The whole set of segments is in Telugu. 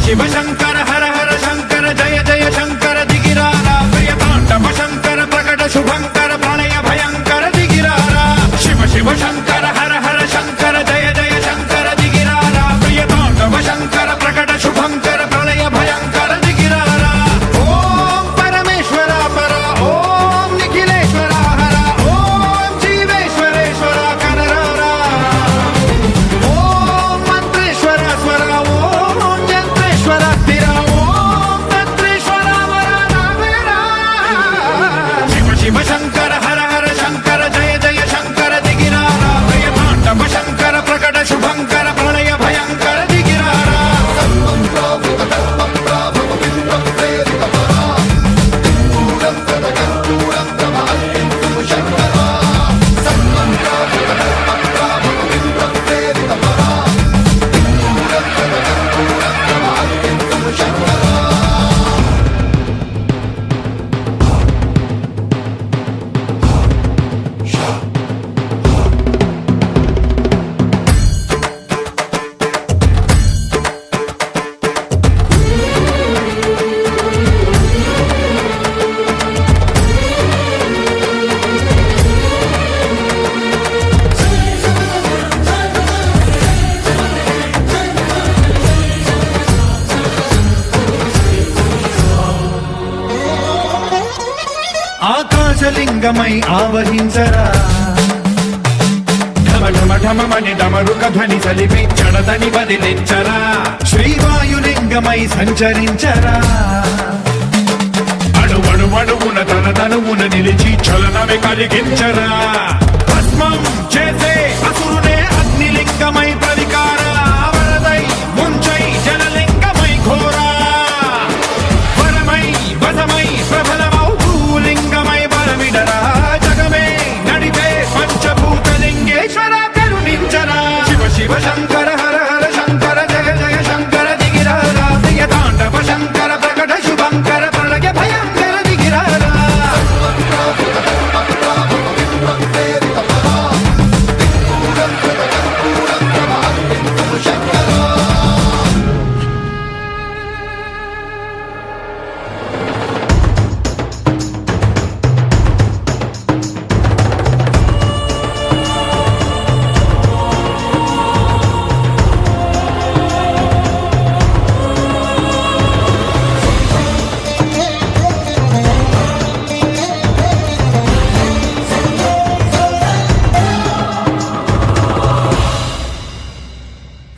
శివ శంకర హర హర శంకర జయ జయ శంకర దిగిరారా ప్రియ తాండవ శంకర ప్రకట శుభంకర ప్రళయ భయంకర దిగిరారా శివ శివ శంకర హర హర శంకర జయ జయ శంకర దిగిరారా ప్రియ తాండవ శంకర ప్రకట శుభంకర ప్రళయ భయంకర దిగిరారా ఓం పరమేశ్వర పర ఓం నిఖిలేశ్వర హర ఓం జీవేశ్వరేశ్వర కనరారా ఓం మంత్రేశ్వర స్వర ఓం యంత్రేశ్వర స్థిర ఓం తంత్రేశ్వర వరదావేరా శివ శివ శంకర హర హర శంకర జయ జయ శంకర దిగిరారా ప్రియ తాండవ శంకర ప్రకట శుభంకర ప్రళయ భయంకర దిగిరారా ఆకాశలింగమై ఆవహించరా ఢమ ఢమ ఢమమని డమరుక ధ్వని సలిపి చడదని వదిలించరా శ్రీవాయులింగమై సంచరించరా అణువణువున తన తనువున నిలిచి చలనమే కలిగించరా భస్మం చేసే అసురునే అగ్నిలింగమై ప్రవికార వరదై ముంచై జలలింగమై ఘోరా వరమై వసమై ప్రబలమౌ భూలింగమై బలమిడరా జగమే నడిపే పంచభూతలింగేశ్వర కరుణించరా శివ శివ శంకర హర హర శంకర జయ జయ శంకర దిగిరారా ప్రియ తాండవ శంకర ప్రకట శుభంకర ప్రళయ భయంకర దిగిరారా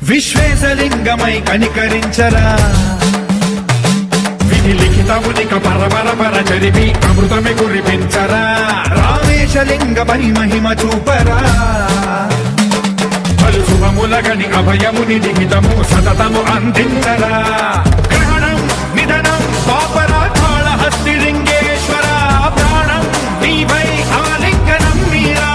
విశ్వేశలింగమై కనికరించరా విధి లిఖితమునిక పరపర చరిపి అమృతమే కురిపించరా రామేశలింగమై మహిమ చూపరా పలు శుభములగని అభయముని లిఖితము సతతము అందించరా గ్రహణం నిధనం పాపరా కాళహస్తి లింగేశ్వర ప్రాణం నీవై ఆలింగనం మీరా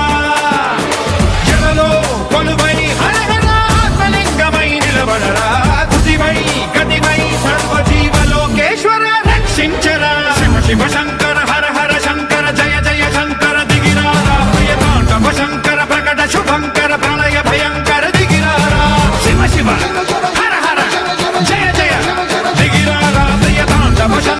జలలో కొలువై హరహరాత్మలింగమై నిలబడరా తుదివై గతివై సర్వజీవలోకేశ్వర రక్షించరా శివ శివ శంకర